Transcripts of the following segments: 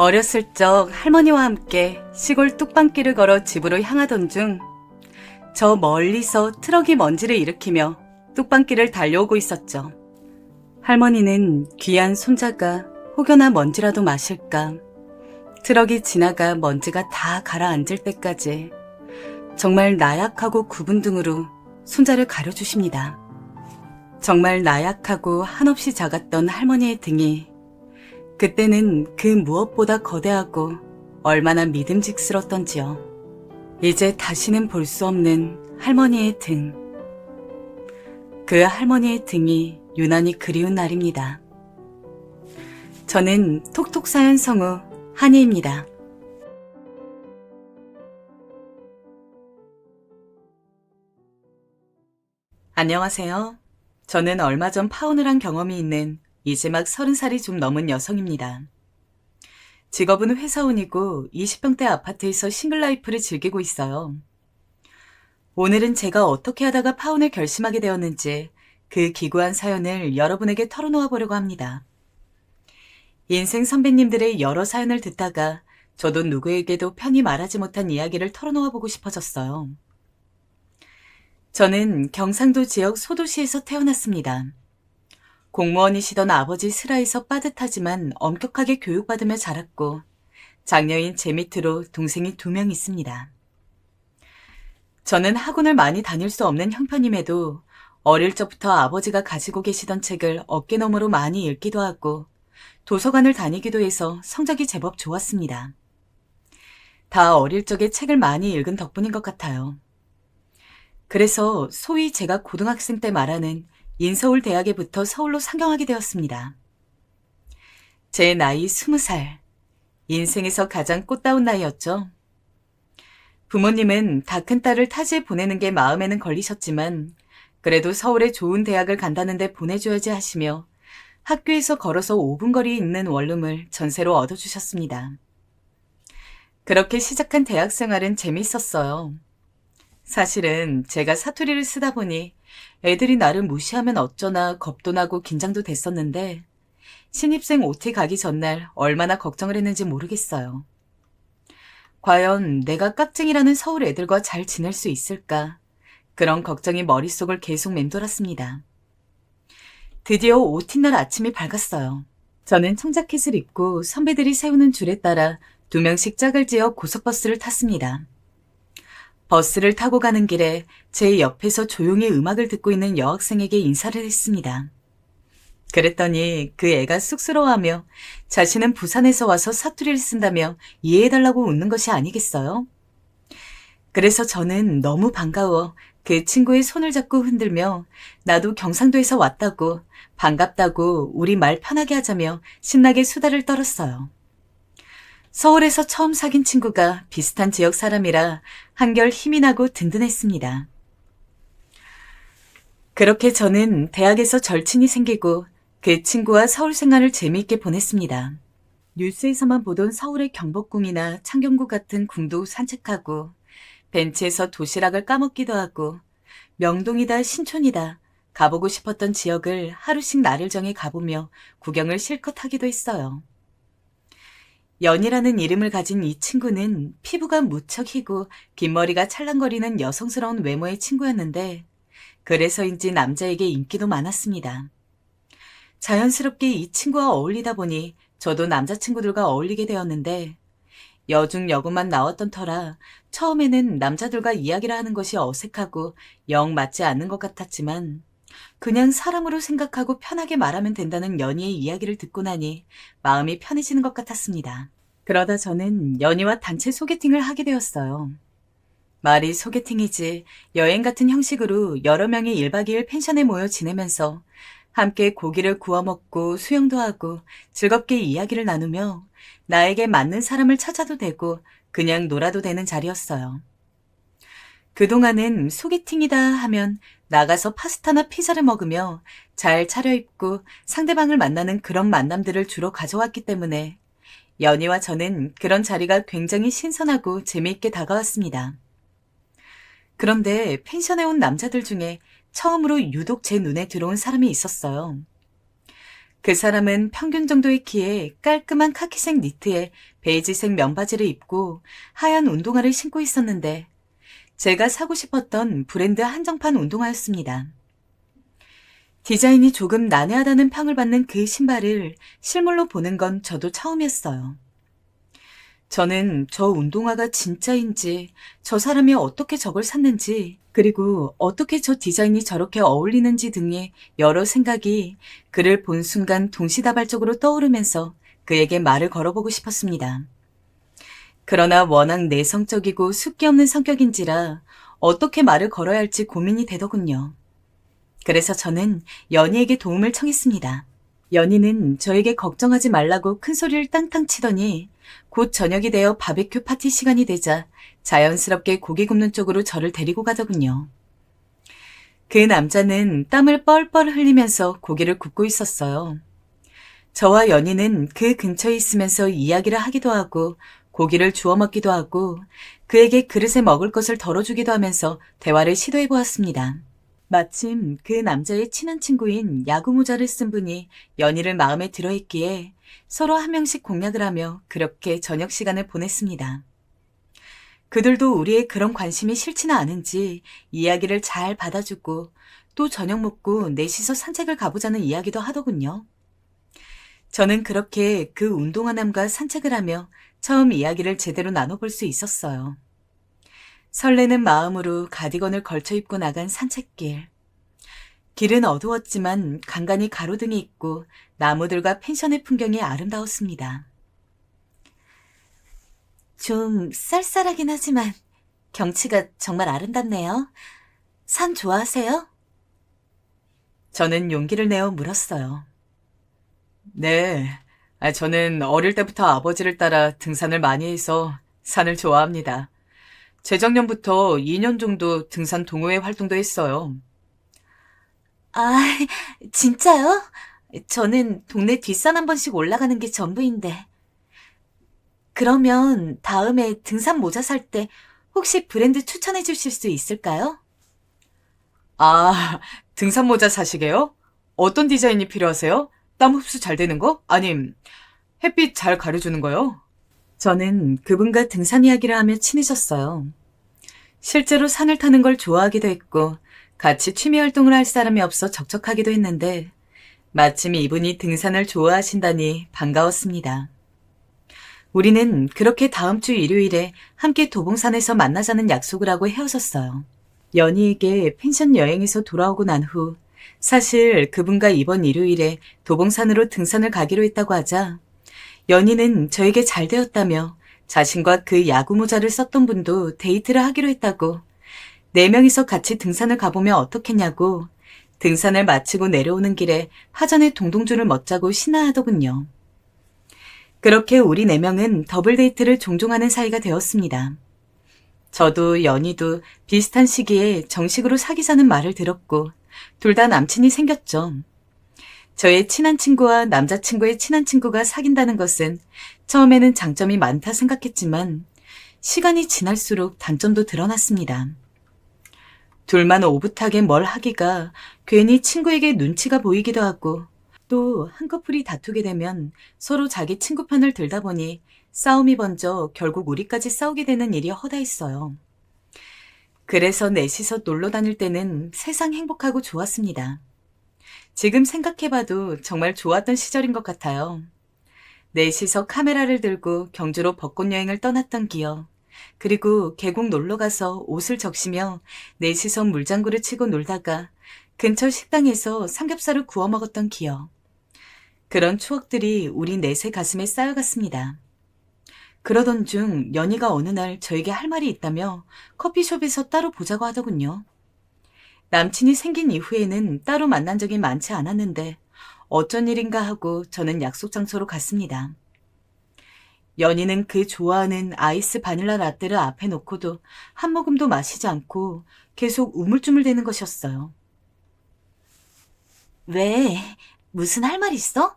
어렸을 적 할머니와 함께 시골 뚝방길을 걸어 집으로 향하던 중 저 멀리서 트럭이 먼지를 일으키며 뚝방길을 달려오고 있었죠. 할머니는 귀한 손자가 혹여나 먼지라도 마실까, 트럭이 지나가 먼지가 다 가라앉을 때까지 정말 나약하고 굽은 등으로 손자를 가려주십니다. 정말 나약하고 한없이 작았던 할머니의 등이 그때는 그 무엇보다 거대하고 얼마나 믿음직스럽던지요. 이제 다시는 볼 수 없는 할머니의 등. 그 할머니의 등이 유난히 그리운 날입니다. 저는 톡톡사연 성우 한희입니다. 안녕하세요. 저는 얼마 전 파혼을 한 경험이 있는 이제 막 30살이 좀 넘은 여성입니다. 직업은 회사원이고 20평대 아파트에서 싱글라이프를 즐기고 있어요. 오늘은 제가 어떻게 하다가 파혼을 결심하게 되었는지 그 기구한 사연을 여러분에게 털어놓아 보려고 합니다. 인생 선배님들의 여러 사연을 듣다가 저도 누구에게도 편히 말하지 못한 이야기를 털어놓아 보고 싶어졌어요. 저는 경상도 지역 소도시에서 태어났습니다. 공무원이시던 아버지 슬하에서 빠듯하지만 엄격하게 교육받으며 자랐고 장녀인 제 밑으로 동생이 2명 있습니다. 저는 학원을 많이 다닐 수 없는 형편임에도 어릴 적부터 아버지가 가지고 계시던 책을 어깨너머로 많이 읽기도 하고 도서관을 다니기도 해서 성적이 제법 좋았습니다. 다 어릴 적에 책을 많이 읽은 덕분인 것 같아요. 그래서 소위 제가 고등학생 때 말하는 인서울대학에 붙어 서울로 상경하게 되었습니다. 제 나이 20살, 인생에서 가장 꽃다운 나이였죠. 부모님은 다 큰 딸을 타지에 보내는 게 마음에는 걸리셨지만 그래도 서울에 좋은 대학을 간다는데 보내줘야지 하시며 학교에서 걸어서 5분 거리에 있는 원룸을 전세로 얻어주셨습니다. 그렇게 시작한 대학 생활은 재미있었어요. 사실은 제가 사투리를 쓰다 보니 애들이 나를 무시하면 어쩌나 겁도 나고 긴장도 됐었는데 신입생 OT 가기 전날 얼마나 걱정을 했는지 모르겠어요. 과연 내가 깍쟁이라는 서울 애들과 잘 지낼 수 있을까? 그런 걱정이 머릿속을 계속 맴돌았습니다. 드디어 OT날 아침이 밝았어요. 저는 청자켓을 입고 선배들이 세우는 줄에 따라 2명씩 짝을 지어 고속버스를 탔습니다. 버스를 타고 가는 길에 제 옆에서 조용히 음악을 듣고 있는 여학생에게 인사를 했습니다. 그랬더니 그 애가 쑥스러워하며 자신은 부산에서 와서 사투리를 쓴다며 이해해달라고 웃는 것이 아니겠어요? 그래서 저는 너무 반가워 그 친구의 손을 잡고 흔들며 나도 경상도에서 왔다고 반갑다고 우리 말 편하게 하자며 신나게 수다를 떨었어요. 서울에서 처음 사귄 친구가 비슷한 지역 사람이라 한결 힘이 나고 든든했습니다. 그렇게 저는 대학에서 절친이 생기고 그 친구와 서울 생활을 재미있게 보냈습니다. 뉴스에서만 보던 서울의 경복궁이나 창경궁 같은 궁도 산책하고 벤치에서 도시락을 까먹기도 하고 명동이다 신촌이다 가보고 싶었던 지역을 하루씩 날을 정해 가보며 구경을 실컷 하기도 했어요. 연이라는 이름을 가진 이 친구는 피부가 무척 희고 긴 머리가 찰랑거리는 여성스러운 외모의 친구였는데 그래서인지 남자에게 인기도 많았습니다. 자연스럽게 이 친구와 어울리다 보니 저도 남자친구들과 어울리게 되었는데 여중 여고만 나왔던 터라 처음에는 남자들과 이야기를 하는 것이 어색하고 영 맞지 않는 것 같았지만 그냥 사람으로 생각하고 편하게 말하면 된다는 연희의 이야기를 듣고 나니 마음이 편해지는 것 같았습니다. 그러다 저는 연희와 단체 소개팅을 하게 되었어요. 말이 소개팅이지 여행 같은 형식으로 여러 명이 1박 2일 펜션에 모여 지내면서 함께 고기를 구워 먹고 수영도 하고 즐겁게 이야기를 나누며 나에게 맞는 사람을 찾아도 되고 그냥 놀아도 되는 자리였어요. 그동안은 소개팅이다 하면 나가서 파스타나 피자를 먹으며 잘 차려입고 상대방을 만나는 그런 만남들을 주로 가져왔기 때문에 연희와 저는 그런 자리가 굉장히 신선하고 재미있게 다가왔습니다. 그런데 펜션에 온 남자들 중에 처음으로 유독 제 눈에 들어온 사람이 있었어요. 그 사람은 평균 정도의 키에 깔끔한 카키색 니트에 베이지색 면바지를 입고 하얀 운동화를 신고 있었는데 제가 사고 싶었던 브랜드 한정판 운동화였습니다. 디자인이 조금 난해하다는 평을 받는 그 신발을 실물로 보는 건 저도 처음이었어요. 저는 저 운동화가 진짜인지, 저 사람이 어떻게 저걸 샀는지, 그리고 어떻게 저 디자인이 저렇게 어울리는지 등의 여러 생각이 그를 본 순간 동시다발적으로 떠오르면서 그에게 말을 걸어보고 싶었습니다. 그러나 워낙 내성적이고 숫기 없는 성격인지라 어떻게 말을 걸어야 할지 고민이 되더군요. 그래서 저는 연희에게 도움을 청했습니다. 연희는 저에게 걱정하지 말라고 큰 소리를 땅땅 치더니 곧 저녁이 되어 바베큐 파티 시간이 되자 자연스럽게 고기 굽는 쪽으로 저를 데리고 가더군요. 그 남자는 땀을 뻘뻘 흘리면서 고기를 굽고 있었어요. 저와 연희는 그 근처에 있으면서 이야기를 하기도 하고 고기를 주워 먹기도 하고 그에게 그릇에 먹을 것을 덜어주기도 하면서 대화를 시도해 보았습니다. 마침 그 남자의 친한 친구인 야구 모자를 쓴 분이 연희를 마음에 들어했기에 서로 한 명씩 공략을 하며 그렇게 저녁 시간을 보냈습니다. 그들도 우리의 그런 관심이 싫지는 않은지 이야기를 잘 받아주고 또 저녁 먹고 넷이서 산책을 가보자는 이야기도 하더군요. 저는 그렇게 그 운동화남과 산책을 하며 처음 이야기를 제대로 나눠볼 수 있었어요. 설레는 마음으로 가디건을 걸쳐 입고 나간 산책길. 길은 어두웠지만 간간히 가로등이 있고 나무들과 펜션의 풍경이 아름다웠습니다. 좀 쌀쌀하긴 하지만 경치가 정말 아름답네요. 산 좋아하세요? 저는 용기를 내어 물었어요. 네, 저는 어릴 때부터 아버지를 따라 등산을 많이 해서 산을 좋아합니다. 재작년부터 2년 정도 등산 동호회 활동도 했어요. 아, 진짜요? 저는 동네 뒷산 한 번씩 올라가는 게 전부인데. 그러면 다음에 등산 모자 살 때 혹시 브랜드 추천해 주실 수 있을까요? 아, 등산 모자 사시게요? 어떤 디자인이 필요하세요? 땀 흡수 잘 되는 거? 아님, 햇빛 잘 가려주는 거요? 저는 그분과 등산 이야기를 하며 친해졌어요. 실제로 산을 타는 걸 좋아하기도 했고 같이 취미 활동을 할 사람이 없어 적적하기도 했는데 마침 이분이 등산을 좋아하신다니 반가웠습니다. 우리는 그렇게 다음 주 일요일에 함께 도봉산에서 만나자는 약속을 하고 헤어졌어요. 연희에게 펜션 여행에서 돌아오고 난 후 사실 그분과 이번 일요일에 도봉산으로 등산을 가기로 했다고 하자 연희는 저에게 잘 되었다며 자신과 그 야구 모자를 썼던 분도 데이트를 하기로 했다고 4명이서 같이 등산을 가보면 어떻겠냐고 등산을 마치고 내려오는 길에 화전에 동동주를 먹자고 신나하더군요. 그렇게 우리 4명은 더블 데이트를 종종 하는 사이가 되었습니다. 저도 연희도 비슷한 시기에 정식으로 사귀자는 말을 들었고 둘 다 남친이 생겼죠. 저의 친한 친구와 남자친구의 친한 친구가 사귄다는 것은 처음에는 장점이 많다 생각했지만 시간이 지날수록 단점도 드러났습니다. 둘만 오붓하게 뭘 하기가 괜히 친구에게 눈치가 보이기도 하고 또 한 커플이 다투게 되면 서로 자기 친구 편을 들다 보니 싸움이 번져 결국 우리까지 싸우게 되는 일이 허다했어요. 그래서 넷이서 놀러 다닐 때는 세상 행복하고 좋았습니다. 지금 생각해봐도 정말 좋았던 시절인 것 같아요. 넷이서 카메라를 들고 경주로 벚꽃 여행을 떠났던 기억, 그리고 계곡 놀러가서 옷을 적시며 넷이서 물장구를 치고 놀다가 근처 식당에서 삼겹살을 구워 먹었던 기억. 그런 추억들이 우리 넷의 가슴에 쌓여갔습니다. 그러던 중 연희가 어느 날 저에게 할 말이 있다며 커피숍에서 따로 보자고 하더군요. 남친이 생긴 이후에는 따로 만난 적이 많지 않았는데 어쩐 일인가 하고 저는 약속 장소로 갔습니다. 연희는 그 좋아하는 아이스 바닐라 라떼를 앞에 놓고도 한 모금도 마시지 않고 계속 우물쭈물대는 것이었어요. 왜? 무슨 할 말 있어?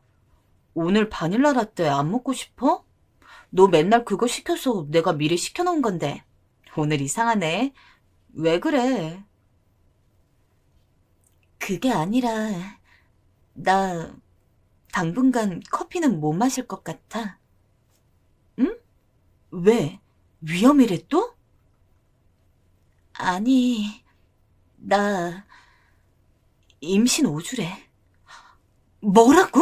오늘 바닐라 라떼 안 먹고 싶어? 너 맨날 그거 시켜서 내가 미리 시켜놓은 건데. 오늘 이상하네. 왜 그래? 그게 아니라 나 당분간 커피는 못 마실 것 같아. 응? 왜? 위험이래 또? 아니, 나 임신 5주래. 뭐라고?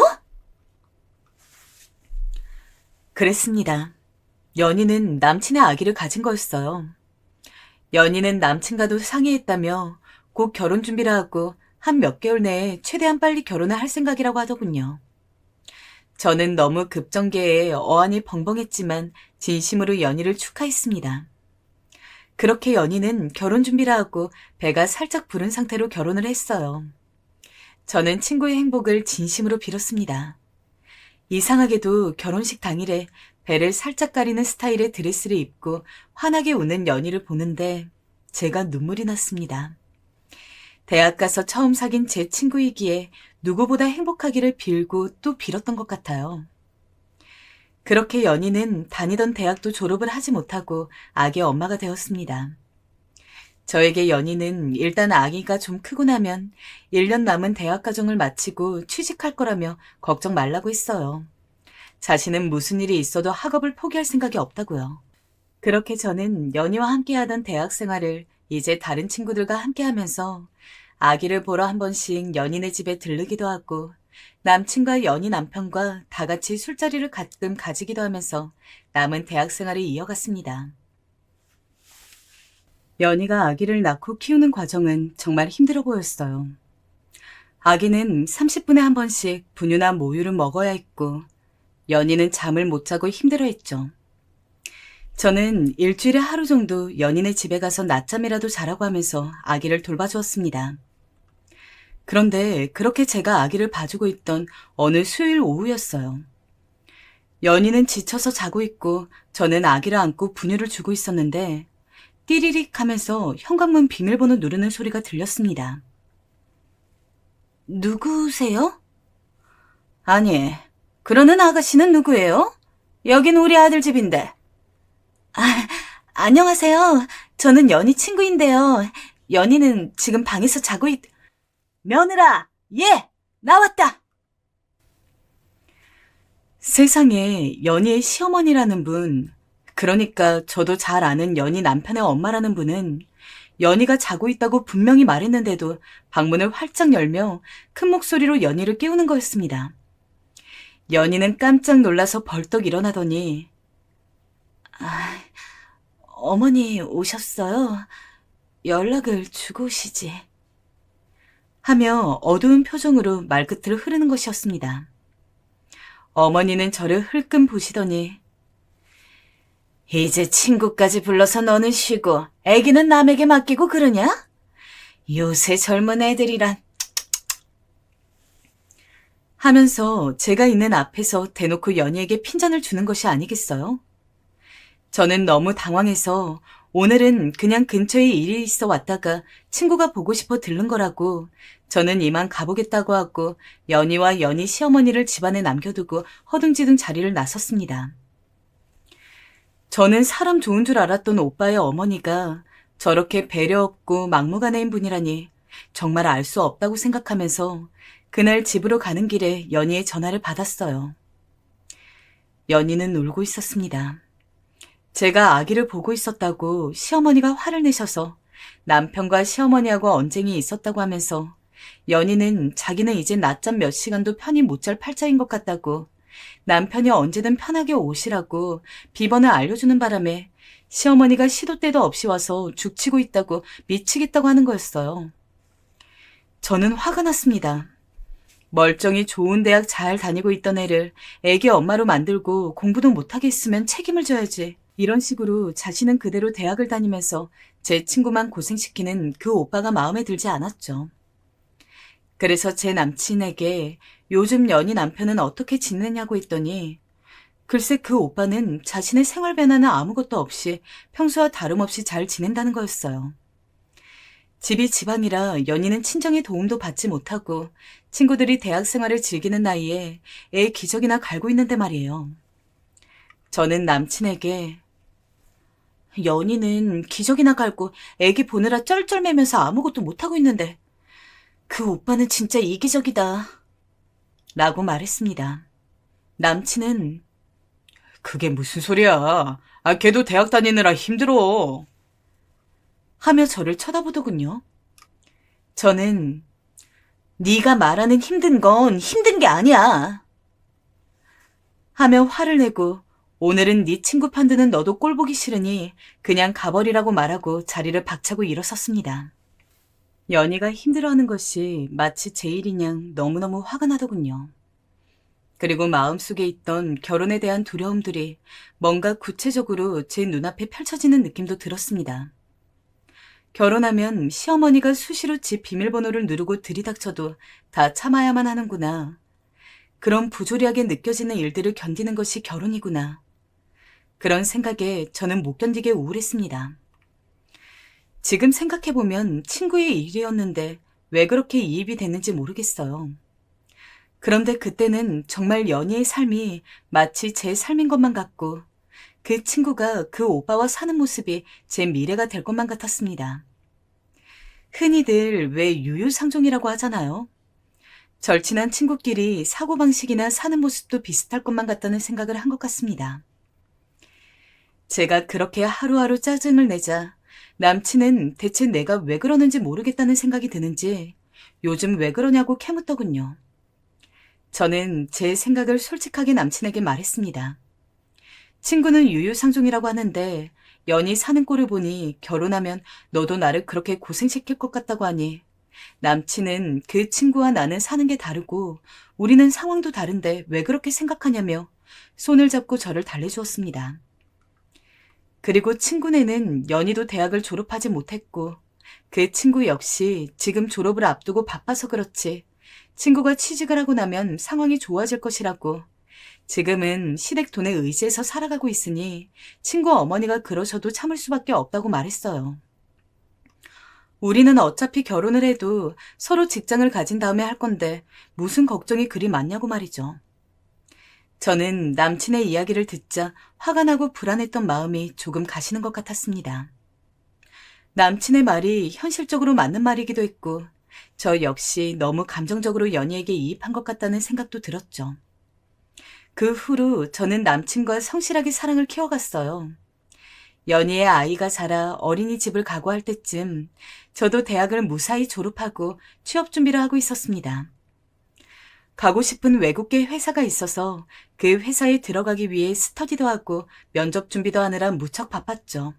그랬습니다. 연희는 남친의 아기를 가진 거였어요. 연희는 남친과도 상의했다며 곧 결혼 준비를 하고 한 몇 개월 내에 최대한 빨리 결혼을 할 생각이라고 하더군요. 저는 너무 급전개에 어안이 벙벙했지만 진심으로 연희를 축하했습니다. 그렇게 연희는 결혼 준비를 하고 배가 살짝 부른 상태로 결혼을 했어요. 저는 친구의 행복을 진심으로 빌었습니다. 이상하게도 결혼식 당일에 배를 살짝 가리는 스타일의 드레스를 입고 환하게 웃는 연희를 보는데 제가 눈물이 났습니다. 대학 가서 처음 사귄 제 친구이기에 누구보다 행복하기를 빌고 또 빌었던 것 같아요. 그렇게 연희는 다니던 대학도 졸업을 하지 못하고 아기의 엄마가 되었습니다. 저에게 연희는 일단 아기가 좀 크고 나면 1년 남은 대학 과정을 마치고 취직할 거라며 걱정 말라고 했어요. 자신은 무슨 일이 있어도 학업을 포기할 생각이 없다고요. 그렇게 저는 연희와 함께하던 대학 생활을 이제 다른 친구들과 함께하면서 아기를 보러 한 번씩 연희네 집에 들르기도 하고 남친과 연희 남편과 다 같이 술자리를 가끔 가지기도 하면서 남은 대학 생활을 이어갔습니다. 연희가 아기를 낳고 키우는 과정은 정말 힘들어 보였어요. 아기는 30분에 한 번씩 분유나 모유를 먹어야 했고 연희는 잠을 못 자고 힘들어했죠. 저는 일주일에 하루 정도 연희네 집에 가서 낮잠이라도 자라고 하면서 아기를 돌봐주었습니다. 그런데 그렇게 제가 아기를 봐주고 있던 어느 수요일 오후였어요. 연희는 지쳐서 자고 있고 저는 아기를 안고 분유를 주고 있었는데 띠리릭 하면서 현관문 비밀번호 누르는 소리가 들렸습니다. 누구세요? 아니, 그러는 아가씨는 누구예요? 여긴 우리 아들 집인데. 안녕하세요. 저는 연희 친구인데요. 연희는 지금 방에서 자고 며느라, 예, 나왔다. 세상에 연희의 시어머니라는 분, 그러니까 저도 잘 아는 연희 남편의 엄마라는 분은 연희가 자고 있다고 분명히 말했는데도 방문을 활짝 열며 큰 목소리로 연희를 깨우는 거였습니다. 연희는 깜짝 놀라서 벌떡 일어나더니 어머니 오셨어요? 연락을 주고 오시지. 하며 어두운 표정으로 말끝을 흐르는 것이었습니다. 어머니는 저를 흘끔 보시더니 이제 친구까지 불러서 너는 쉬고 애기는 남에게 맡기고 그러냐? 요새 젊은 애들이란 하면서 제가 있는 앞에서 대놓고 연희에게 핀잔을 주는 것이 아니겠어요? 저는 너무 당황해서 오늘은 그냥 근처에 일이 있어 왔다가 친구가 보고 싶어 들른 거라고 저는 이만 가보겠다고 하고 연희와 연희 시어머니를 집안에 남겨두고 허둥지둥 자리를 나섰습니다. 저는 사람 좋은 줄 알았던 오빠의 어머니가 저렇게 배려 없고 막무가내인 분이라니 정말 알 수 없다고 생각하면서 그날 집으로 가는 길에 연희의 전화를 받았어요. 연희는 울고 있었습니다. 제가 아기를 보고 있었다고 시어머니가 화를 내셔서 남편과 시어머니하고 언쟁이 있었다고 하면서 연희는 자기는 이제 낮잠 몇 시간도 편히 못 잘 팔자인 것 같다고 남편이 언제든 편하게 오시라고 비번을 알려주는 바람에 시어머니가 시도 때도 없이 와서 죽치고 있다고 미치겠다고 하는 거였어요. 저는 화가 났습니다. 멀쩡히 좋은 대학 잘 다니고 있던 애를 애기 엄마로 만들고 공부도 못하게 했으면 책임을 져야지. 이런 식으로 자신은 그대로 대학을 다니면서 제 친구만 고생시키는 그 오빠가 마음에 들지 않았죠. 그래서 제 남친에게 요즘 연희 남편은 어떻게 지내냐고 했더니 글쎄 그 오빠는 자신의 생활 변화는 아무것도 없이 평소와 다름없이 잘 지낸다는 거였어요. 집이 지방이라 연희는 친정의 도움도 받지 못하고 친구들이 대학 생활을 즐기는 나이에 애 기저귀나 갈고 있는데 말이에요. 저는 남친에게 연희는 기저귀나 갈고 애기 보느라 쩔쩔매면서 아무것도 못하고 있는데 그 오빠는 진짜 이기적이다. 라고 말했습니다. 남친은 그게 무슨 소리야. 걔도 대학 다니느라 힘들어. 하며 저를 쳐다보더군요. 저는 네가 말하는 힘든 건 힘든 게 아니야. 하며 화를 내고 오늘은 네 친구 편드는 너도 꼴 보기 싫으니 그냥 가버리라고 말하고 자리를 박차고 일어섰습니다. 연희가 힘들어하는 것이 마치 제 일인 양 너무너무 화가 나더군요. 그리고 마음속에 있던 결혼에 대한 두려움들이 뭔가 구체적으로 제 눈앞에 펼쳐지는 느낌도 들었습니다. 결혼하면 시어머니가 수시로 집 비밀번호를 누르고 들이닥쳐도 다 참아야만 하는구나. 그런 부조리하게 느껴지는 일들을 견디는 것이 결혼이구나. 그런 생각에 저는 못 견디게 우울했습니다. 지금 생각해보면 친구의 일이었는데 왜 그렇게 이입이 됐는지 모르겠어요. 그런데 그때는 정말 연희의 삶이 마치 제 삶인 것만 같고 그 친구가 그 오빠와 사는 모습이 제 미래가 될 것만 같았습니다. 흔히들 왜 유유상종이라고 하잖아요. 절친한 친구끼리 사고방식이나 사는 모습도 비슷할 것만 같다는 생각을 한 것 같습니다. 제가 그렇게 하루하루 짜증을 내자 남친은 대체 내가 왜 그러는지 모르겠다는 생각이 드는지 요즘 왜 그러냐고 캐묻더군요. 저는 제 생각을 솔직하게 남친에게 말했습니다. 친구는 유유상종이라고 하는데 연희 사는 꼴을 보니 결혼하면 너도 나를 그렇게 고생시킬 것 같다고 하니 남친은 그 친구와 나는 사는 게 다르고 우리는 상황도 다른데 왜 그렇게 생각하냐며 손을 잡고 저를 달래주었습니다. 그리고 친구네는 연희도 대학을 졸업하지 못했고 그 친구 역시 지금 졸업을 앞두고 바빠서 그렇지 친구가 취직을 하고 나면 상황이 좋아질 것이라고 지금은 시댁 돈에 의지해서 살아가고 있으니 친구 어머니가 그러셔도 참을 수밖에 없다고 말했어요. 우리는 어차피 결혼을 해도 서로 직장을 가진 다음에 할 건데 무슨 걱정이 그리 많냐고 말이죠. 저는 남친의 이야기를 듣자 화가 나고 불안했던 마음이 조금 가시는 것 같았습니다. 남친의 말이 현실적으로 맞는 말이기도 했고 저 역시 너무 감정적으로 연희에게 이입한 것 같다는 생각도 들었죠. 그 후로 저는 남친과 성실하게 사랑을 키워갔어요. 연희의 아이가 자라 어린이집을 가고 할 때쯤 저도 대학을 무사히 졸업하고 취업 준비를 하고 있었습니다. 가고 싶은 외국계 회사가 있어서 그 회사에 들어가기 위해 스터디도 하고 면접 준비도 하느라 무척 바빴죠.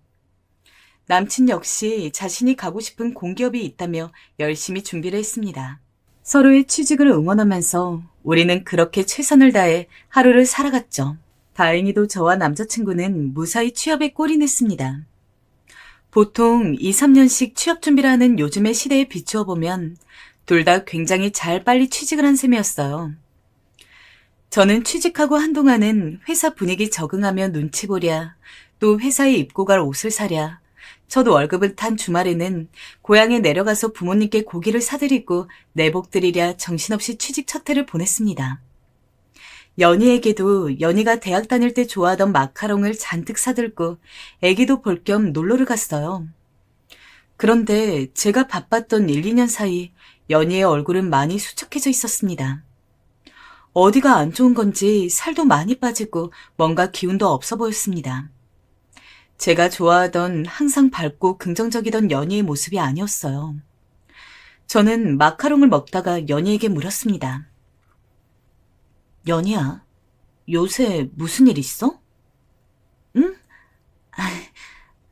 남친 역시 자신이 가고 싶은 공기업이 있다며 열심히 준비를 했습니다. 서로의 취직을 응원하면서 우리는 그렇게 최선을 다해 하루를 살아갔죠. 다행히도 저와 남자친구는 무사히 취업에 꼴이 냈습니다. 보통 2, 3년씩 취업 준비를 하는 요즘의 시대에 비추어 보면 둘 다 굉장히 잘 빨리 취직을 한 셈이었어요. 저는 취직하고 한동안은 회사 분위기 적응하며 눈치 보랴, 또 회사에 입고 갈 옷을 사랴, 저도 월급을 탄 주말에는 고향에 내려가서 부모님께 고기를 사드리고 내복 드리랴 정신없이 취직 첫 해를 보냈습니다. 연희에게도 연희가 대학 다닐 때 좋아하던 마카롱을 잔뜩 사들고 애기도 볼 겸 놀러를 갔어요. 그런데 제가 바빴던 1, 2년 사이 연희의 얼굴은 많이 수척해져 있었습니다. 어디가 안 좋은 건지 살도 많이 빠지고 뭔가 기운도 없어 보였습니다. 제가 좋아하던 항상 밝고 긍정적이던 연희의 모습이 아니었어요. 저는 마카롱을 먹다가 연희에게 물었습니다. 연희야, 요새 무슨 일 있어? 응?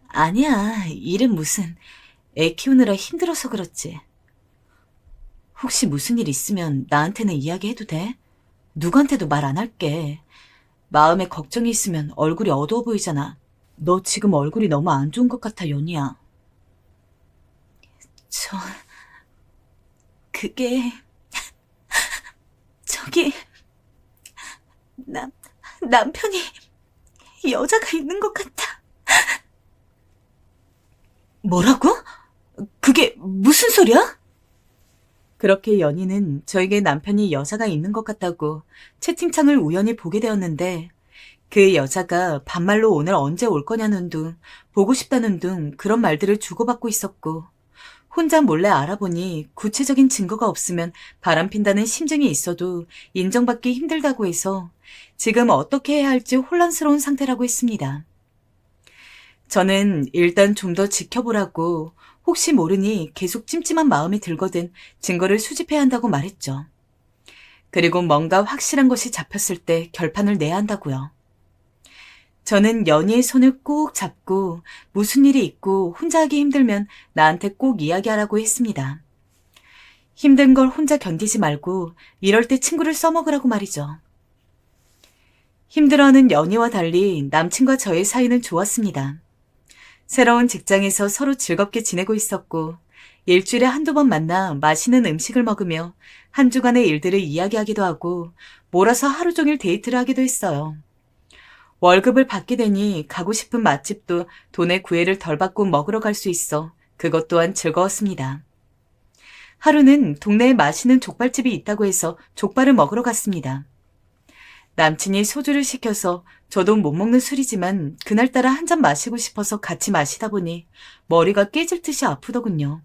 아니야, 일은 무슨. 애 키우느라 힘들어서 그렇지. 혹시 무슨 일 있으면 나한테는 이야기해도 돼? 누구한테도 말 안 할게. 마음에 걱정이 있으면 얼굴이 어두워 보이잖아. 너 지금 얼굴이 너무 안 좋은 것 같아, 연희야. 그게... 저기... 남편이 여자가 있는 것 같아. 뭐라고? 그게 무슨 소리야? 그렇게 연희는 저에게 남편이 여자가 있는 것 같다고 채팅창을 우연히 보게 되었는데 그 여자가 반말로 오늘 언제 올 거냐는 둥, 보고 싶다는 둥 그런 말들을 주고받고 있었고 혼자 몰래 알아보니 구체적인 증거가 없으면 바람핀다는 심증이 있어도 인정받기 힘들다고 해서 지금 어떻게 해야 할지 혼란스러운 상태라고 했습니다. 저는 일단 좀 더 지켜보라고 혹시 모르니 계속 찜찜한 마음이 들거든 증거를 수집해야 한다고 말했죠. 그리고 뭔가 확실한 것이 잡혔을 때 결판을 내야 한다고요. 저는 연희의 손을 꼭 잡고 무슨 일이 있고 혼자 하기 힘들면 나한테 꼭 이야기하라고 했습니다. 힘든 걸 혼자 견디지 말고 이럴 때 친구를 써먹으라고 말이죠. 힘들어하는 연희와 달리 남친과 저의 사이는 좋았습니다. 새로운 직장에서 서로 즐겁게 지내고 있었고 일주일에 한두 번 만나 맛있는 음식을 먹으며 한 주간의 일들을 이야기하기도 하고 몰아서 하루 종일 데이트를 하기도 했어요. 월급을 받게 되니 가고 싶은 맛집도 돈의 구애를 덜 받고 먹으러 갈 수 있어 그것 또한 즐거웠습니다. 하루는 동네에 맛있는 족발집이 있다고 해서 족발을 먹으러 갔습니다. 남친이 소주를 시켜서 저도 못 먹는 술이지만 그날따라 한 잔 마시고 싶어서 같이 마시다 보니 머리가 깨질 듯이 아프더군요.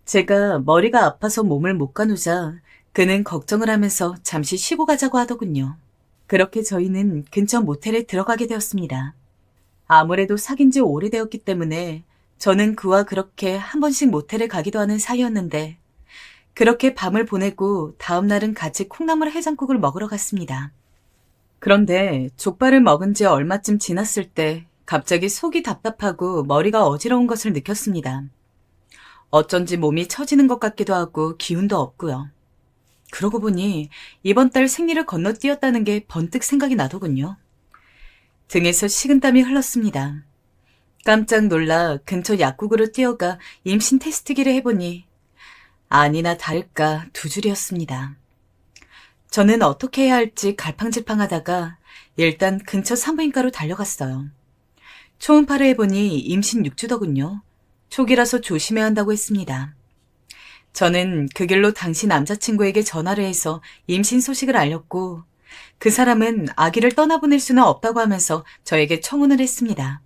제가 머리가 아파서 몸을 못 가누자 그는 걱정을 하면서 잠시 쉬고 가자고 하더군요. 그렇게 저희는 근처 모텔에 들어가게 되었습니다. 아무래도 사귄 지 오래되었기 때문에 저는 그와 그렇게 한 번씩 모텔에 가기도 하는 사이였는데 그렇게 밤을 보내고 다음 날은 같이 콩나물 해장국을 먹으러 갔습니다. 그런데 족발을 먹은 지 얼마쯤 지났을 때 갑자기 속이 답답하고 머리가 어지러운 것을 느꼈습니다. 어쩐지 몸이 처지는 것 같기도 하고 기운도 없고요. 그러고 보니 이번 달 생리를 건너뛰었다는 게 번뜩 생각이 나더군요. 등에서 식은땀이 흘렀습니다. 깜짝 놀라 근처 약국으로 뛰어가 임신 테스트기를 해보니 아니나 다를까 2줄이었습니다. 저는 어떻게 해야 할지 갈팡질팡하다가 일단 근처 산부인과로 달려갔어요. 초음파를 해보니 임신 6주더군요. 초기라서 조심해야 한다고 했습니다. 저는 그 길로 당시 남자친구에게 전화를 해서 임신 소식을 알렸고 그 사람은 아기를 떠나보낼 수는 없다고 하면서 저에게 청혼을 했습니다.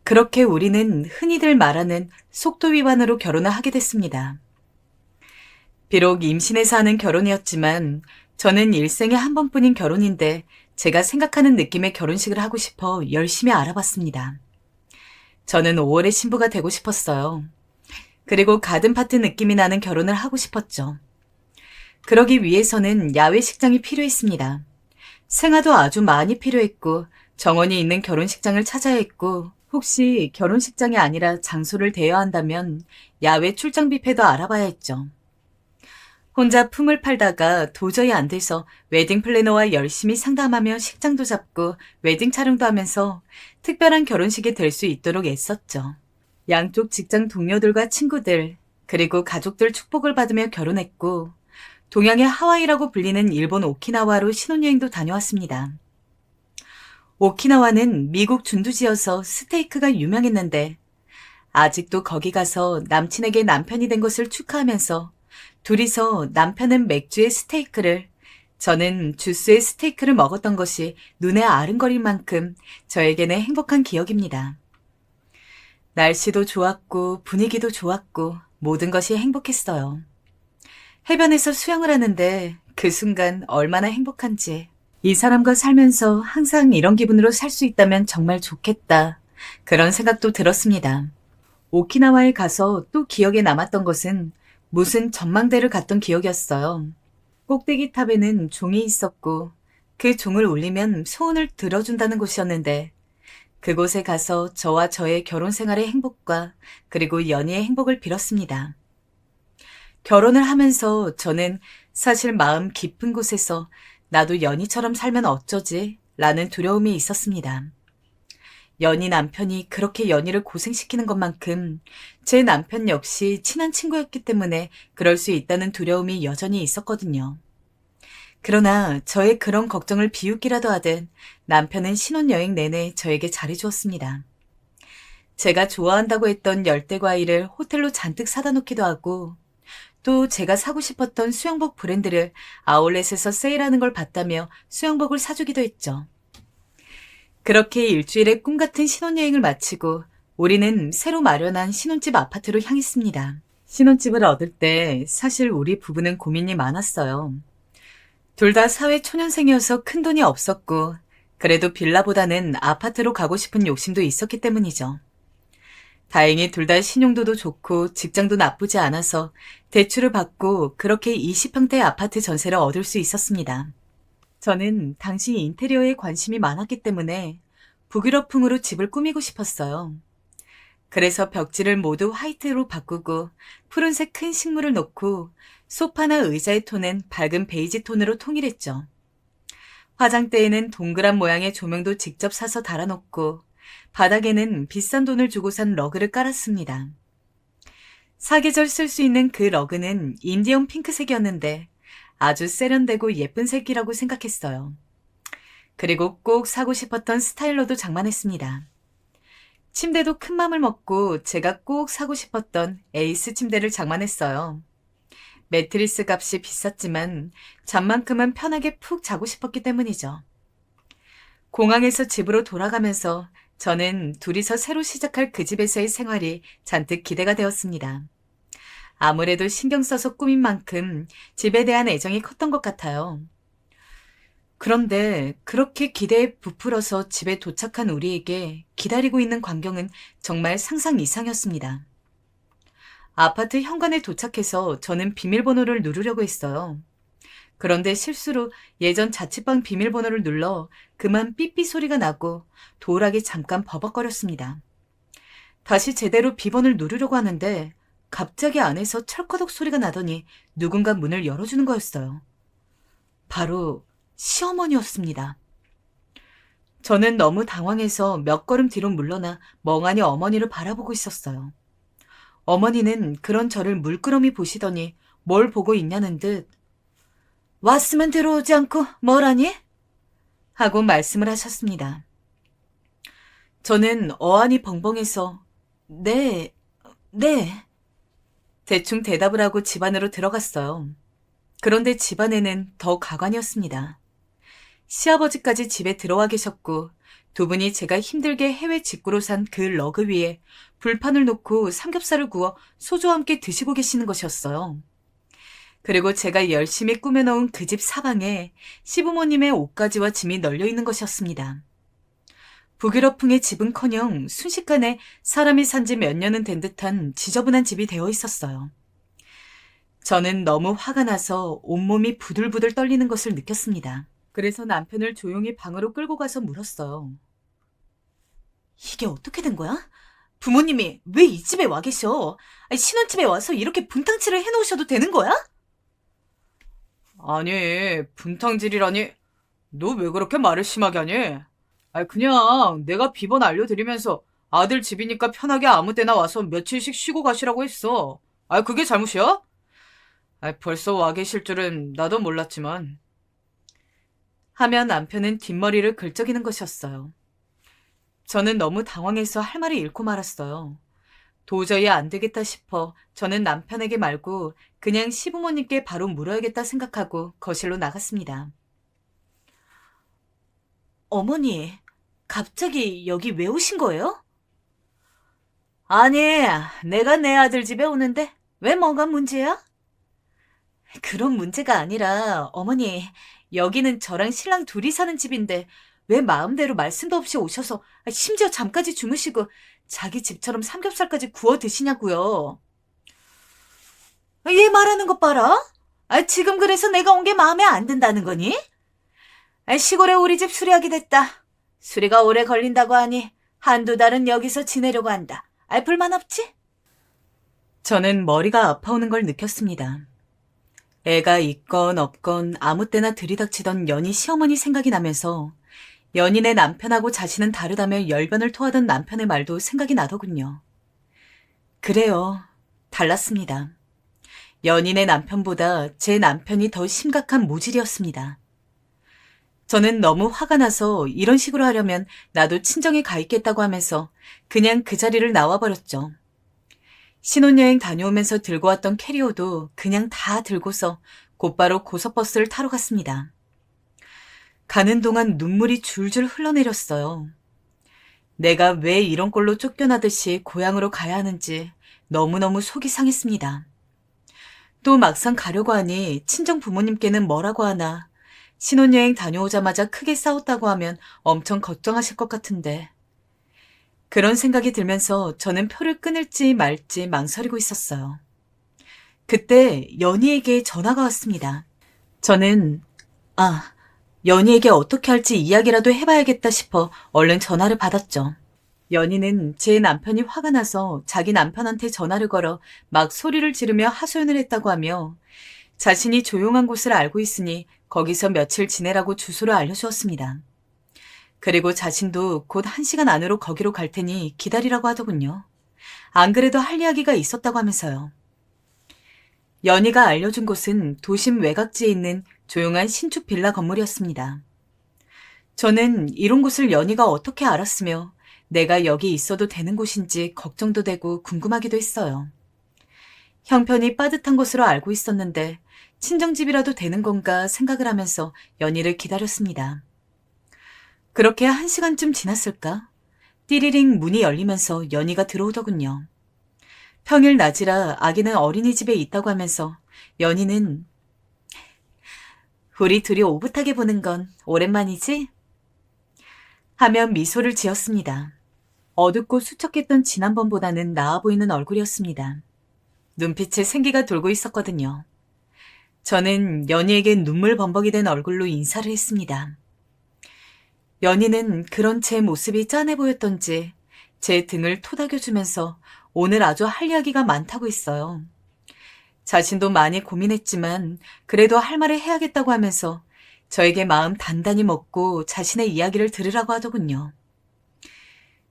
그렇게 우리는 흔히들 말하는 속도 위반으로 결혼을 하게 됐습니다. 비록 임신해서 하는 결혼이었지만 저는 일생에 한 번뿐인 결혼인데 제가 생각하는 느낌의 결혼식을 하고 싶어 열심히 알아봤습니다. 저는 5월에 신부가 되고 싶었어요. 그리고 가든파트 느낌이 나는 결혼을 하고 싶었죠. 그러기 위해서는 야외 식장이 필요했습니다. 생화도 아주 많이 필요했고 정원이 있는 결혼식장을 찾아야 했고 혹시 결혼식장이 아니라 장소를 대여야 한다면 야외 출장 뷔페도 알아봐야 했죠. 혼자 품을 팔다가 도저히 안 돼서 웨딩 플래너와 열심히 상담하며 식장도 잡고 웨딩 촬영도 하면서 특별한 결혼식이 될 수 있도록 애썼죠. 양쪽 직장 동료들과 친구들, 그리고 가족들 축복을 받으며 결혼했고 동양의 하와이라고 불리는 일본 오키나와로 신혼여행도 다녀왔습니다. 오키나와는 미국 준두지여서 스테이크가 유명했는데 아직도 거기 가서 남친에게 남편이 된 것을 축하하면서 둘이서 남편은 맥주에 스테이크를, 저는 주스에 스테이크를 먹었던 것이 눈에 아른거릴 만큼 저에게는 행복한 기억입니다. 날씨도 좋았고 분위기도 좋았고 모든 것이 행복했어요. 해변에서 수영을 하는데 그 순간 얼마나 행복한지, 이 사람과 살면서 항상 이런 기분으로 살 수 있다면 정말 좋겠다, 그런 생각도 들었습니다. 오키나와에 가서 또 기억에 남았던 것은 무슨 전망대를 갔던 기억이었어요. 꼭대기 탑에는 종이 있었고 그 종을 울리면 소원을 들어준다는 곳이었는데 그곳에 가서 저와 저의 결혼 생활의 행복과 그리고 연희의 행복을 빌었습니다. 결혼을 하면서 저는 사실 마음 깊은 곳에서 나도 연희처럼 살면 어쩌지? 라는 두려움이 있었습니다. 연희 남편이 그렇게 연희를 고생시키는 것만큼 제 남편 역시 친한 친구였기 때문에 그럴 수 있다는 두려움이 여전히 있었거든요. 그러나 저의 그런 걱정을 비웃기라도 하듯 남편은 신혼여행 내내 저에게 잘해주었습니다. 제가 좋아한다고 했던 열대과일을 호텔로 잔뜩 사다 놓기도 하고 또 제가 사고 싶었던 수영복 브랜드를 아울렛에서 세일하는 걸 봤다며 수영복을 사주기도 했죠. 그렇게 일주일의 꿈같은 신혼여행을 마치고 우리는 새로 마련한 신혼집 아파트로 향했습니다. 신혼집을 얻을 때 사실 우리 부부는 고민이 많았어요. 둘 다 사회 초년생이어서 큰돈이 없었고, 그래도 빌라보다는 아파트로 가고 싶은 욕심도 있었기 때문이죠. 다행히 둘 다 신용도도 좋고 직장도 나쁘지 않아서 대출을 받고 그렇게 20평대 아파트 전세를 얻을 수 있었습니다. 저는 당시 인테리어에 관심이 많았기 때문에 북유럽풍으로 집을 꾸미고 싶었어요. 그래서 벽지를 모두 화이트로 바꾸고 푸른색 큰 식물을 놓고 소파나 의자의 톤은 밝은 베이지 톤으로 통일했죠. 화장대에는 동그란 모양의 조명도 직접 사서 달아놓고 바닥에는 비싼 돈을 주고 산 러그를 깔았습니다. 사계절 쓸 수 있는 그 러그는 인디언 핑크색이었는데 아주 세련되고 예쁜 색이라고 생각했어요. 그리고 꼭 사고 싶었던 스타일러도 장만했습니다. 침대도 큰 맘을 먹고 제가 꼭 사고 싶었던 에이스 침대를 장만했어요. 매트리스 값이 비쌌지만 잠만큼은 편하게 푹 자고 싶었기 때문이죠. 공항에서 집으로 돌아가면서 저는 둘이서 새로 시작할 그 집에서의 생활이 잔뜩 기대가 되었습니다. 아무래도 신경 써서 꾸민 만큼 집에 대한 애정이 컸던 것 같아요. 그런데 그렇게 기대에 부풀어서 집에 도착한 우리에게 기다리고 있는 광경은 정말 상상 이상이었습니다. 아파트 현관에 도착해서 저는 비밀번호를 누르려고 했어요. 그런데 실수로 예전 자취방 비밀번호를 눌러 그만 삐삐 소리가 나고 도어락이 잠깐 버벅거렸습니다. 다시 제대로 비번을 누르려고 하는데 갑자기 안에서 철커덕 소리가 나더니 누군가 문을 열어주는 거였어요. 바로 시어머니였습니다. 저는 너무 당황해서 몇 걸음 뒤로 물러나 멍하니 어머니를 바라보고 있었어요. 어머니는 그런 저를 물끄러미 보시더니 뭘 보고 있냐는 듯 왔으면 들어오지 않고 뭘 하니? 하고 말씀을 하셨습니다. 저는 어안이 벙벙해서 네. 대충 대답을 하고 집 안으로 들어갔어요. 그런데 집 안에는 더 가관이었습니다. 시아버지까지 집에 들어와 계셨고 두 분이 제가 힘들게 해외 직구로 산 그 러그 위에 불판을 놓고 삼겹살을 구워 소주와 함께 드시고 계시는 것이었어요. 그리고 제가 열심히 꾸며놓은 그 집 사방에 시부모님의 옷가지와 짐이 널려있는 것이었습니다. 북유럽풍의 집은커녕 순식간에 사람이 산 지 몇 년은 된 듯한 지저분한 집이 되어 있었어요. 저는 너무 화가 나서 온몸이 부들부들 떨리는 것을 느꼈습니다. 그래서 남편을 조용히 방으로 끌고 가서 물었어요. 이게 어떻게 된 거야? 부모님이 왜 이 집에 와 계셔? 신혼집에 와서 이렇게 분탕질을 해놓으셔도 되는 거야? 아니, 분탕질이라니. 너 왜 그렇게 말을 심하게 하니? 그냥 내가 비번 알려드리면서 아들 집이니까 편하게 아무 때나 와서 며칠씩 쉬고 가시라고 했어. 그게 잘못이야? 벌써 와 계실 줄은 나도 몰랐지만. 하면 남편은 뒷머리를 긁적이는 것이었어요. 저는 너무 당황해서 할 말을 잃고 말았어요. 도저히 안 되겠다 싶어 저는 남편에게 말고 그냥 시부모님께 바로 물어야겠다 생각하고 거실로 나갔습니다. 어머니, 갑자기 여기 왜 오신 거예요? 아니, 내가 내 아들 집에 오는데 왜 뭐가 문제야? 그런 문제가 아니라 어머니, 여기는 저랑 신랑 둘이 사는 집인데 왜 마음대로 말씀도 없이 오셔서 심지어 잠까지 주무시고 자기 집처럼 삼겹살까지 구워 드시냐고요. 얘 말하는 것 봐라. 지금 그래서 내가 온 게 마음에 안 든다는 거니? 시골에 우리 집 수리하게 됐다. 수리가 오래 걸린다고 하니 한두 달은 여기서 지내려고 한다. 불만 없지? 저는 머리가 아파오는 걸 느꼈습니다. 애가 있건 없건 아무 때나 들이닥치던 연희 시어머니 생각이 나면서 연인의 남편하고 자신은 다르다며 열변을 토하던 남편의 말도 생각이 나더군요. 그래요. 달랐습니다. 연인의 남편보다 제 남편이 더 심각한 모질이었습니다. 저는 너무 화가 나서 이런 식으로 하려면 나도 친정에 가 있겠다고 하면서 그냥 그 자리를 나와버렸죠. 신혼여행 다녀오면서 들고 왔던 캐리어도 그냥 다 들고서 곧바로 고속버스를 타러 갔습니다. 가는 동안 눈물이 줄줄 흘러내렸어요. 내가 왜 이런 꼴로 쫓겨나듯이 고향으로 가야 하는지 너무너무 속이 상했습니다. 또 막상 가려고 하니 친정 부모님께는 뭐라고 하나, 신혼여행 다녀오자마자 크게 싸웠다고 하면 엄청 걱정하실 것 같은데, 그런 생각이 들면서 저는 표를 끊을지 말지 망설이고 있었어요. 그때 연희에게 전화가 왔습니다. 저는 연희에게 어떻게 할지 이야기라도 해봐야겠다 싶어 얼른 전화를 받았죠. 연희는 제 남편이 화가 나서 자기 남편한테 전화를 걸어 막 소리를 지르며 하소연을 했다고 하며 자신이 조용한 곳을 알고 있으니 거기서 며칠 지내라고 주소를 알려주었습니다. 그리고 자신도 곧 1시간 안으로 거기로 갈 테니 기다리라고 하더군요. 안 그래도 할 이야기가 있었다고 하면서요. 연희가 알려준 곳은 도심 외곽지에 있는 조용한 신축 빌라 건물이었습니다. 저는 이런 곳을 연희가 어떻게 알았으며 내가 여기 있어도 되는 곳인지 걱정도 되고 궁금하기도 했어요. 형편이 빠듯한 곳으로 알고 있었는데 친정집이라도 되는 건가 생각을 하면서 연희를 기다렸습니다. 그렇게 1시간쯤 지났을까? 띠리링 문이 열리면서 연희가 들어오더군요. 평일 낮이라 아기는 어린이집에 있다고 하면서 연희는 우리 둘이 오붓하게 보는 건 오랜만이지? 하며 미소를 지었습니다. 어둡고 수척했던 지난번보다는 나아 보이는 얼굴이었습니다. 눈빛에 생기가 돌고 있었거든요. 저는 연희에게 눈물 범벅이 된 얼굴로 인사를 했습니다. 연희는 그런 제 모습이 짠해 보였던지 제 등을 토닥여주면서 오늘 아주 할 이야기가 많다고 했어요. 자신도 많이 고민했지만 그래도 할 말을 해야겠다고 하면서 저에게 마음 단단히 먹고 자신의 이야기를 들으라고 하더군요.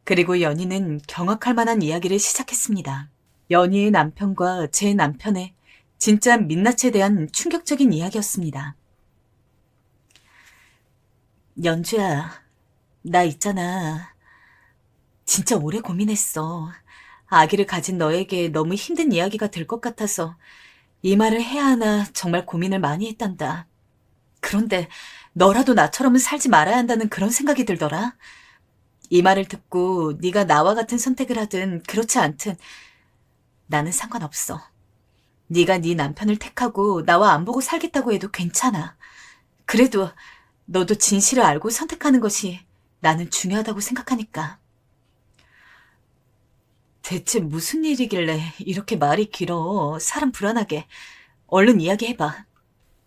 그리고 연희는 경악할 만한 이야기를 시작했습니다. 연희의 남편과 제 남편의 진짜 민낯에 대한 충격적인 이야기였습니다. 연주야, 나 있잖아. 진짜 오래 고민했어. 아기를 가진 너에게 너무 힘든 이야기가 될 것 같아서 이 말을 해야 하나 정말 고민을 많이 했단다. 그런데 너라도 나처럼은 살지 말아야 한다는 그런 생각이 들더라. 이 말을 듣고 네가 나와 같은 선택을 하든 그렇지 않든 나는 상관없어. 네가 네 남편을 택하고 나와 안 보고 살겠다고 해도 괜찮아. 그래도 너도 진실을 알고 선택하는 것이 나는 중요하다고 생각하니까. 대체 무슨 일이길래 이렇게 말이 길어. 사람 불안하게. 얼른 이야기해봐.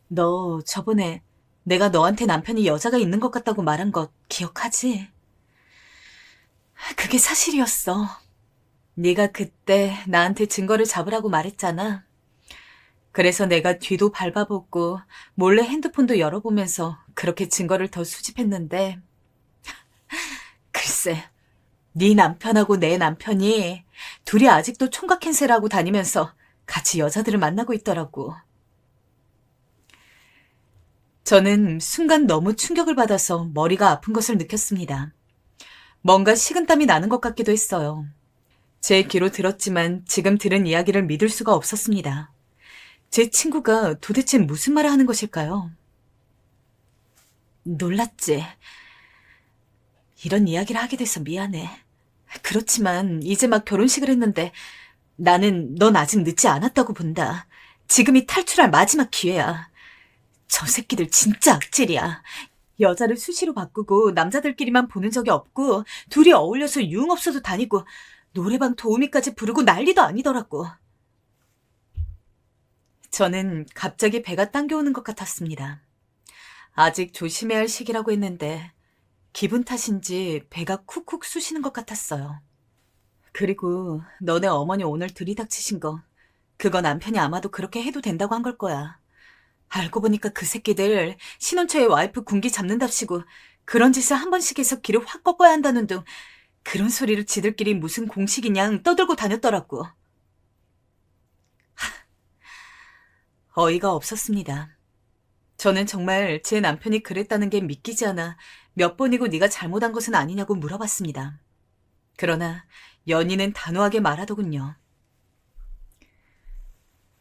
너 저번에 내가 너한테 남편이 여자가 있는 것 같다고 말한 것 기억하지? 그게 사실이었어. 네가 그때 나한테 증거를 잡으라고 말했잖아. 그래서 내가 뒤도 밟아보고 몰래 핸드폰도 열어보면서 그렇게 증거를 더 수집했는데 글쎄, 네 남편하고 내 남편이 둘이 아직도 총각 행세를 하고 다니면서 같이 여자들을 만나고 있더라고. 저는 순간 너무 충격을 받아서 머리가 아픈 것을 느꼈습니다. 뭔가 식은땀이 나는 것 같기도 했어요. 제 귀로 들었지만 지금 들은 이야기를 믿을 수가 없었습니다. 제 친구가 도대체 무슨 말을 하는 것일까요? 놀랐지. 이런 이야기를 하게 돼서 미안해. 그렇지만 이제 막 결혼식을 했는데 나는 넌 아직 늦지 않았다고 본다. 지금이 탈출할 마지막 기회야. 저 새끼들 진짜 악질이야. 여자를 수시로 바꾸고 남자들끼리만 보는 적이 없고 둘이 어울려서 유흥업소도 다니고 노래방 도우미까지 부르고 난리도 아니더라고. 저는 갑자기 배가 당겨오는 것 같았습니다. 아직 조심해야 할 시기라고 했는데 기분 탓인지 배가 쿡쿡 쑤시는 것 같았어요. 그리고 너네 어머니 오늘 들이닥치신 거 그거 남편이 아마도 그렇게 해도 된다고 한 걸 거야. 알고 보니까 그 새끼들 신혼초에 와이프 군기 잡는답시고 그런 짓을 한 번씩 해서 길을 확 꺾어야 한다는 둥 그런 소리를 지들끼리 무슨 공식이냐 떠들고 다녔더라고. 어이가 없었습니다. 저는 정말 제 남편이 그랬다는 게 믿기지 않아 몇 번이고 네가 잘못한 것은 아니냐고 물어봤습니다. 그러나 연희는 단호하게 말하더군요.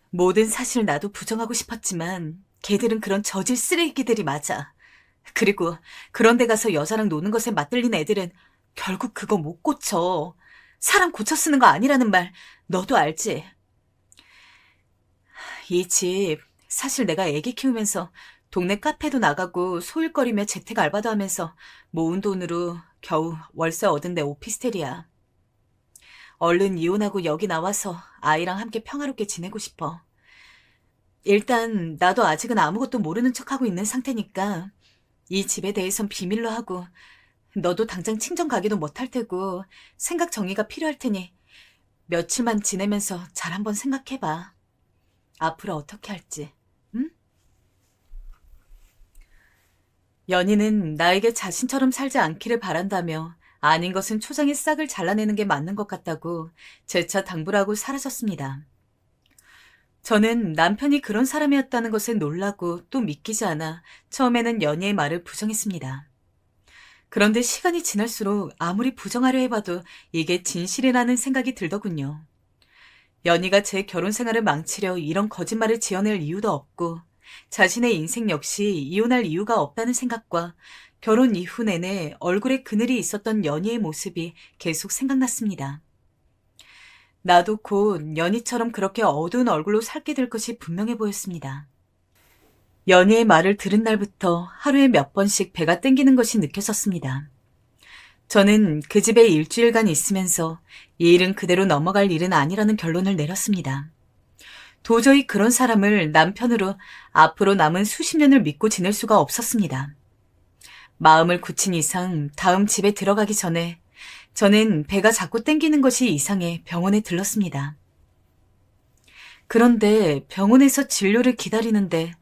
모든 사실을 나도 부정하고 싶었지만 걔들은 그런 저질 쓰레기들이 맞아. 그리고 그런 데 가서 여자랑 노는 것에 맞들린 애들은 결국 그거 못 고쳐. 사람 고쳐 쓰는 거 아니라는 말 너도 알지? 이 집 사실 내가 애기 키우면서 동네 카페도 나가고 소일거리며 재택 알바도 하면서 모은 돈으로 겨우 월세 얻은 내 오피스텔이야. 얼른 이혼하고 여기 나와서 아이랑 함께 평화롭게 지내고 싶어. 일단 나도 아직은 아무것도 모르는 척하고 있는 상태니까 이 집에 대해선 비밀로 하고 너도 당장 친정 가기도 못할 테고 생각 정리가 필요할 테니 며칠만 지내면서 잘 한번 생각해봐. 앞으로 어떻게 할지, 응? 연희는 나에게 자신처럼 살지 않기를 바란다며 아닌 것은 초장에 싹을 잘라내는 게 맞는 것 같다고 재차 당부를 하고 사라졌습니다. 저는 남편이 그런 사람이었다는 것에 놀라고 또 믿기지 않아 처음에는 연희의 말을 부정했습니다. 그런데 시간이 지날수록 아무리 부정하려 해봐도 이게 진실이라는 생각이 들더군요. 연희가 제 결혼 생활을 망치려 이런 거짓말을 지어낼 이유도 없고 자신의 인생 역시 이혼할 이유가 없다는 생각과 결혼 이후 내내 얼굴에 그늘이 있었던 연희의 모습이 계속 생각났습니다. 나도 곧 연희처럼 그렇게 어두운 얼굴로 살게 될 것이 분명해 보였습니다. 연희의 말을 들은 날부터 하루에 몇 번씩 배가 땡기는 것이 느껴졌습니다. 저는 그 집에 일주일간 있으면서 이 일은 그대로 넘어갈 일은 아니라는 결론을 내렸습니다. 도저히 그런 사람을 남편으로 앞으로 남은 수십 년을 믿고 지낼 수가 없었습니다. 마음을 굳힌 이상 다음 집에 들어가기 전에 저는 배가 자꾸 땡기는 것이 이상해 병원에 들렀습니다. 그런데 병원에서 진료를 기다리는데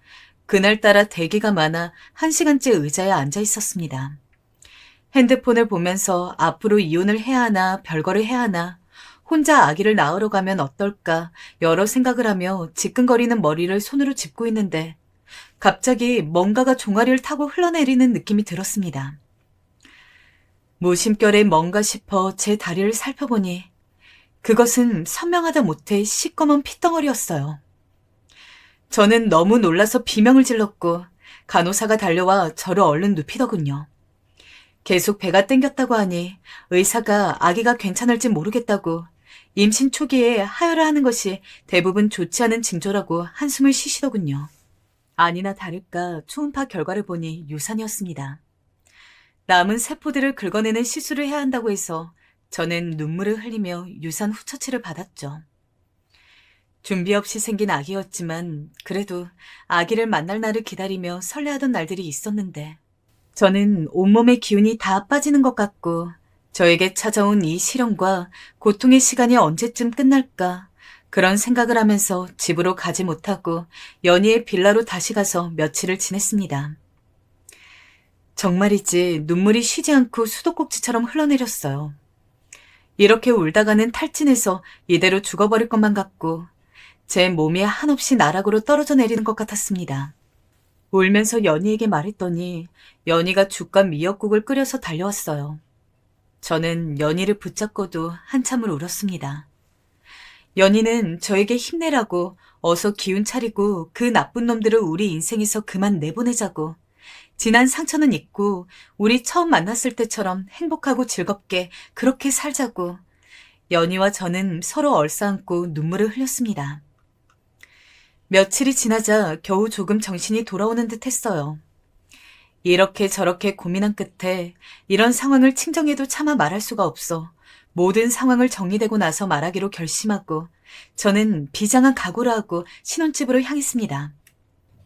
그날따라 대기가 많아 1시간째 의자에 앉아 있었습니다. 핸드폰을 보면서 앞으로 이혼을 해야 하나 별거를 해야 하나 혼자 아기를 낳으러 가면 어떨까 여러 생각을 하며 지끈거리는 머리를 손으로 짚고 있는데 갑자기 뭔가가 종아리를 타고 흘러내리는 느낌이 들었습니다. 무심결에 뭔가 싶어 제 다리를 살펴보니 그것은 선명하다 못해 시꺼먼 핏덩어리였어요. 저는 너무 놀라서 비명을 질렀고 간호사가 달려와 저를 얼른 눕히더군요. 계속 배가 땡겼다고 하니 의사가 아기가 괜찮을지 모르겠다고 임신 초기에 하혈을 하는 것이 대부분 좋지 않은 징조라고 한숨을 쉬시더군요. 아니나 다를까 초음파 결과를 보니 유산이었습니다. 남은 세포들을 긁어내는 시술을 해야 한다고 해서 저는 눈물을 흘리며 유산 후처치를 받았죠. 준비 없이 생긴 아기였지만 그래도 아기를 만날 날을 기다리며 설레하던 날들이 있었는데 저는 온몸의 기운이 다 빠지는 것 같고 저에게 찾아온 이 시련과 고통의 시간이 언제쯤 끝날까 그런 생각을 하면서 집으로 가지 못하고 연희의 빌라로 다시 가서 며칠을 지냈습니다. 정말이지 눈물이 쉬지 않고 수도꼭지처럼 흘러내렸어요. 이렇게 울다가는 탈진해서 이대로 죽어버릴 것만 같고 제 몸이 한없이 나락으로 떨어져 내리는 것 같았습니다. 울면서 연희에게 말했더니 연희가 죽과 미역국을 끓여서 달려왔어요. 저는 연희를 붙잡고도 한참을 울었습니다. 연희는 저에게 힘내라고 어서 기운 차리고 그 나쁜 놈들을 우리 인생에서 그만 내보내자고 지난 상처는 잊고 우리 처음 만났을 때처럼 행복하고 즐겁게 그렇게 살자고 연희와 저는 서로 얼싸안고 눈물을 흘렸습니다. 며칠이 지나자 겨우 조금 정신이 돌아오는 듯 했어요. 이렇게 저렇게 고민한 끝에 이런 상황을 친정에도 차마 말할 수가 없어 모든 상황을 정리되고 나서 말하기로 결심하고 저는 비장한 각오를 하고 신혼집으로 향했습니다.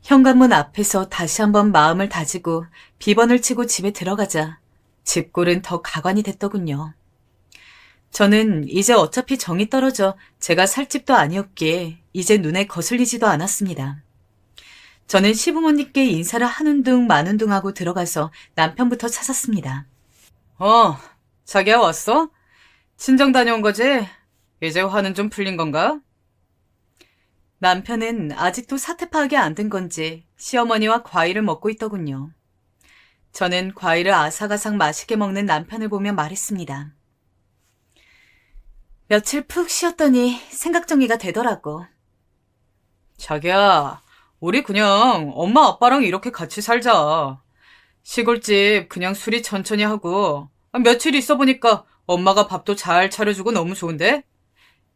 현관문 앞에서 다시 한번 마음을 다지고 비번을 치고 집에 들어가자 집골은 더 가관이 됐더군요. 저는 이제 어차피 정이 떨어져 제가 살 집도 아니었기에 이제 눈에 거슬리지도 않았습니다. 저는 시부모님께 인사를 하는 둥 마는 둥 하고 들어가서 남편부터 찾았습니다. 자기야 왔어? 친정 다녀온 거지? 이제 화는 좀 풀린 건가? 남편은 아직도 사태 파악이 안 된 건지 시어머니와 과일을 먹고 있더군요. 저는 과일을 아삭아삭 맛있게 먹는 남편을 보며 말했습니다. 며칠 푹 쉬었더니 생각 정리가 되더라고. 자기야, 우리 그냥 엄마 아빠랑 이렇게 같이 살자. 시골집 그냥 수리 천천히 하고 며칠 있어 보니까 엄마가 밥도 잘 차려주고 너무 좋은데?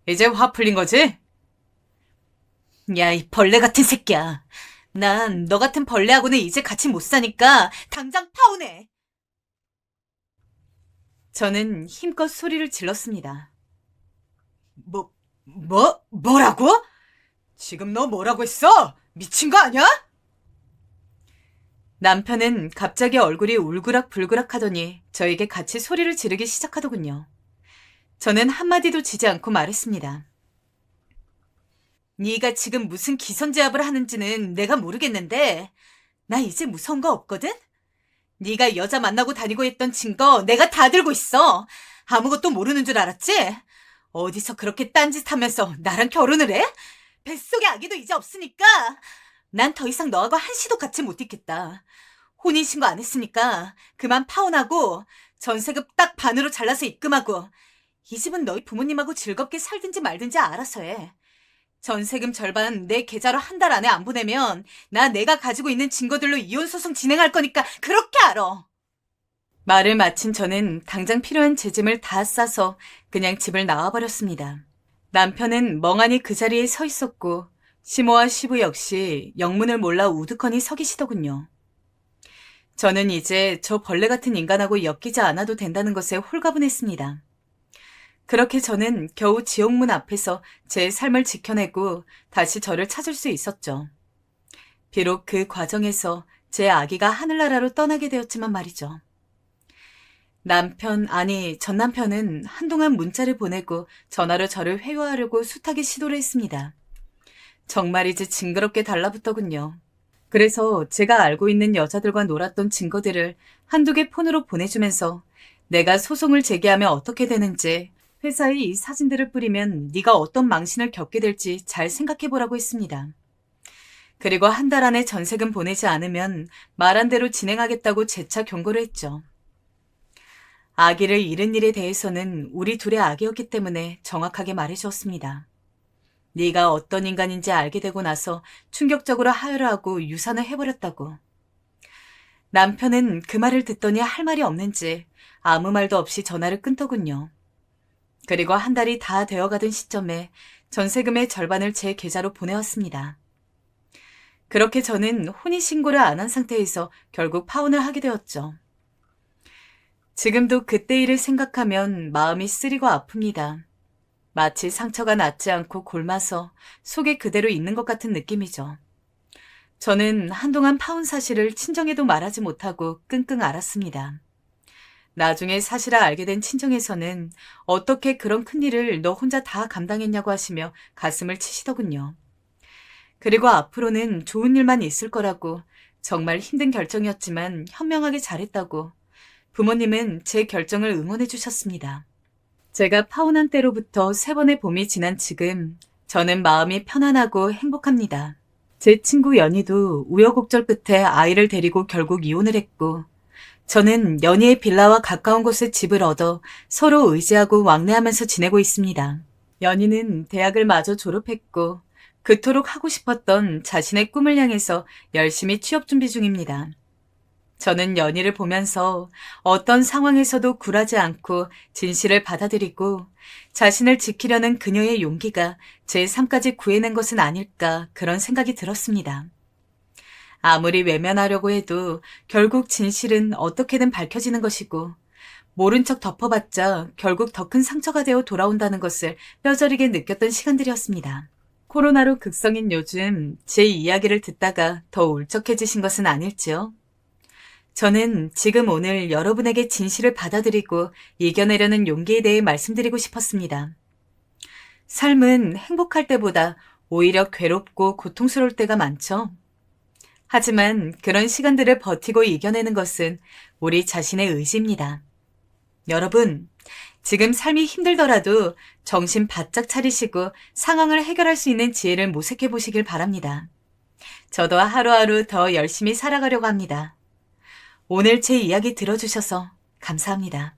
이제 화 풀린 거지? 야, 이 벌레 같은 새끼야. 난 너 같은 벌레하고는 이제 같이 못 사니까 당장 파혼해. 저는 힘껏 소리를 질렀습니다. 뭐라고? 지금 너 뭐라고 했어? 미친 거 아니야? 남편은 갑자기 얼굴이 울그락불그락 하더니 저에게 같이 소리를 지르기 시작하더군요. 저는 한마디도 지지 않고 말했습니다. 네가 지금 무슨 기선제압을 하는지는 내가 모르겠는데 나 이제 무서운 거 없거든? 네가 여자 만나고 다니고 했던 증거 내가 다 들고 있어. 아무것도 모르는 줄 알았지? 어디서 그렇게 딴짓하면서 나랑 결혼을 해? 뱃속에 아기도 이제 없으니까 난 더 이상 너하고 한시도 같이 못 있겠다. 혼인신고 안 했으니까 그만 파혼하고 전세금 딱 반으로 잘라서 입금하고 이 집은 너희 부모님하고 즐겁게 살든지 말든지 알아서 해. 전세금 절반 내 계좌로 한 달 안에 안 보내면 내가 가지고 있는 증거들로 이혼소송 진행할 거니까 그렇게 알아. 말을 마친 저는 당장 필요한 재짐을 다 싸서 그냥 집을 나와버렸습니다. 남편은 멍하니 그 자리에 서 있었고 시모와 시부 역시 영문을 몰라 우두커니 서 계시더군요. 저는 이제 저 벌레 같은 인간하고 엮이지 않아도 된다는 것에 홀가분했습니다. 그렇게 저는 겨우 지옥문 앞에서 제 삶을 지켜내고 다시 저를 찾을 수 있었죠. 비록 그 과정에서 제 아기가 하늘나라로 떠나게 되었지만 말이죠. 전 남편은 한동안 문자를 보내고 전화로 저를 회유하려고 숱하게 시도를 했습니다. 정말이지 징그럽게 달라붙더군요. 그래서 제가 알고 있는 여자들과 놀았던 증거들을 한두 개 폰으로 보내주면서 내가 소송을 제기하면 어떻게 되는지, 회사에 이 사진들을 뿌리면 네가 어떤 망신을 겪게 될지 잘 생각해보라고 했습니다. 그리고 한 달 안에 전세금 보내지 않으면 말한 대로 진행하겠다고 재차 경고를 했죠. 아기를 잃은 일에 대해서는 우리 둘의 아기였기 때문에 정확하게 말해주었습니다. 네가 어떤 인간인지 알게 되고 나서 충격적으로 하혈을 하고 유산을 해버렸다고. 남편은 그 말을 듣더니 할 말이 없는지 아무 말도 없이 전화를 끊더군요. 그리고 한 달이 다 되어가던 시점에 전세금의 절반을 제 계좌로 보내왔습니다. 그렇게 저는 혼인신고를 안 한 상태에서 결국 파혼을 하게 되었죠. 지금도 그때 일을 생각하면 마음이 쓰리고 아픕니다. 마치 상처가 낫지 않고 골마서 속에 그대로 있는 것 같은 느낌이죠. 저는 한동안 파혼 사실을 친정에도 말하지 못하고 끙끙 앓았습니다. 나중에 사실을 알게 된 친정에서는 어떻게 그런 큰일을 너 혼자 다 감당했냐고 하시며 가슴을 치시더군요. 그리고 앞으로는 좋은 일만 있을 거라고, 정말 힘든 결정이었지만 현명하게 잘했다고 부모님은 제 결정을 응원해 주셨습니다. 제가 파혼한 때로부터 3번의 봄이 지난 지금 저는 마음이 편안하고 행복합니다. 제 친구 연희도 우여곡절 끝에 아이를 데리고 결국 이혼을 했고, 저는 연희의 빌라와 가까운 곳에 집을 얻어 서로 의지하고 왕래하면서 지내고 있습니다. 연희는 대학을 마저 졸업했고 그토록 하고 싶었던 자신의 꿈을 향해서 열심히 취업 준비 중입니다. 저는 연희를 보면서 어떤 상황에서도 굴하지 않고 진실을 받아들이고 자신을 지키려는 그녀의 용기가 제 삶까지 구해낸 것은 아닐까, 그런 생각이 들었습니다. 아무리 외면하려고 해도 결국 진실은 어떻게든 밝혀지는 것이고, 모른 척 덮어봤자 결국 더 큰 상처가 되어 돌아온다는 것을 뼈저리게 느꼈던 시간들이었습니다. 코로나로 극성인 요즘 제 이야기를 듣다가 더 울적해지신 것은 아닐지요? 저는 지금 오늘 여러분에게 진실을 받아들이고 이겨내려는 용기에 대해 말씀드리고 싶었습니다. 삶은 행복할 때보다 오히려 괴롭고 고통스러울 때가 많죠. 하지만 그런 시간들을 버티고 이겨내는 것은 우리 자신의 의지입니다. 여러분, 지금 삶이 힘들더라도 정신 바짝 차리시고 상황을 해결할 수 있는 지혜를 모색해 보시길 바랍니다. 저도 하루하루 더 열심히 살아가려고 합니다. 오늘 제 이야기 들어주셔서 감사합니다.